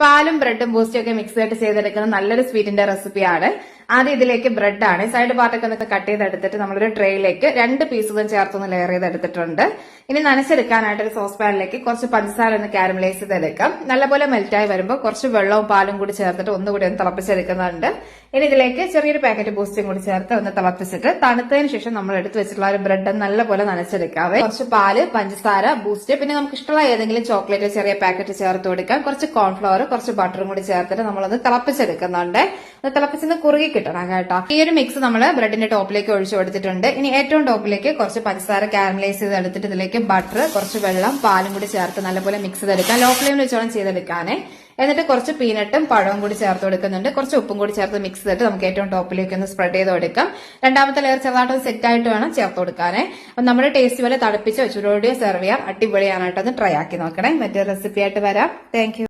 പാലും ബ്രെഡും ബൂസ്റ്റും ഒക്കെ മിക്സ് ആയിട്ട് ചെയ്തെടുക്കുന്ന നല്ലൊരു സ്വീറ്റിന്റെ റെസിപ്പിയാണ്. ആദ്യം ഇതിലേക്ക് ബ്രെഡാണ് സൈഡ് പാർട്ടൊക്കെ ഒന്ന് കട്ട് ചെയ്തെടുത്തിട്ട് നമ്മളൊരു ട്രേയിലേക്ക് 2 പീസും ചേർത്തൊന്ന് ലെയർ ചെയ്തെടുത്തിട്ടുണ്ട്. ഇനി നനച്ചെടുക്കാനായിട്ട് ഒരു സോസ് പാനിലേക്ക് കുറച്ച് പഞ്ചസാര ഒന്ന് കാരമലൈസ് ചെയ്തെടുക്കാം. നല്ലപോലെ മെൽറ്റായി വരുമ്പോൾ കുറച്ച് വെള്ളവും പാലും കൂടി ചേർത്തിട്ട് ഒന്നുകൂടി ഒന്ന് തിളപ്പിച്ചെടുക്കുന്നുണ്ട്. ഇനി ഇതിലേക്ക് ചെറിയൊരു പാക്കറ്റ് ബൂസ്റ്റും കൂടി ചേർത്ത് ഒന്ന് തിളപ്പിച്ചിട്ട് തണുത്തതിന് ശേഷം നമ്മൾ എടുത്തു വെച്ചിട്ടുള്ള ഒരു ബ്രെഡ് നല്ലപോലെ നനച്ചെടുക്കാവേ. കുറച്ച് പാല്, പഞ്ചസാര, ബൂസ്റ്റ്, പിന്നെ നമുക്ക് ഇഷ്ടമുള്ള ഏതെങ്കിലും ചോക്ലേറ്റ് ചെറിയ പാക്കറ്റ് ചേർത്ത് കൊടുക്കാം. കുറച്ച് കോൺഫ്ലവർ, കുറച്ച് ബട്ടറും കൂടി ചേർത്തിട്ട് നമ്മളൊന്ന് തിളപ്പിച്ചെടുക്കുന്നുണ്ട്. അത് തിളപ്പിച്ചെന്ന് കുറുകി കിട്ടണം കേട്ടോ. ഈ ഒരു മിക്സ് നമ്മൾ ബ്രെഡിന്റെ ടോപ്പിലേക്ക് ഒഴിച്ചു കൊടുത്തിട്ടുണ്ട്. ഇനി ഏറ്റവും ടോപ്പിലേക്ക് കുറച്ച് പഞ്ചസാര കാരമലൈസ് ചെയ്ത് എടുത്തിട്ട് ഇതിലേക്ക് ബട്ടർ, കുറച്ച് വെള്ളം, പാലും കൂടി ചേർത്ത് നല്ലപോലെ മിക്സ് ചെയ്തെടുക്കാം. ലോ ഫ്ലെയിമിൽ വെച്ചോളം ചെയ്തെടുക്കാനേ. എന്നിട്ട് കുറച്ച് പീനട്ടും പഴവും കൂടി ചേർത്ത് കൊടുക്കുന്നുണ്ട്. കുറച്ച് ഉപ്പും കൂടി ചേർത്ത് മിക്സ് ചെയ്തിട്ട് നമുക്ക് ഏറ്റവും ടോപ്പിലേക്ക് ഒന്ന് സ്പ്രെഡ് ചെയ്ത് കൊടുക്കാം. രണ്ടാമത്തെ ലെയർ ചെറുതായിട്ട് സെറ്റ് ആയിട്ട് വേണം ചേർത്ത് കൊടുക്കാനേ. അപ്പൊ നമ്മുടെ ടേസ്റ്റ് പോലെ തണുപ്പിച്ച് ചൂടോടെ സെർവ് ചെയ്യാം. അടിപൊളിയാണ് കേട്ടോ. ഒന്ന് ട്രൈ ആക്കി നോക്കണേ. മറ്റൊരു റെസിപ്പി ആയിട്ട് വരാം. Thank you.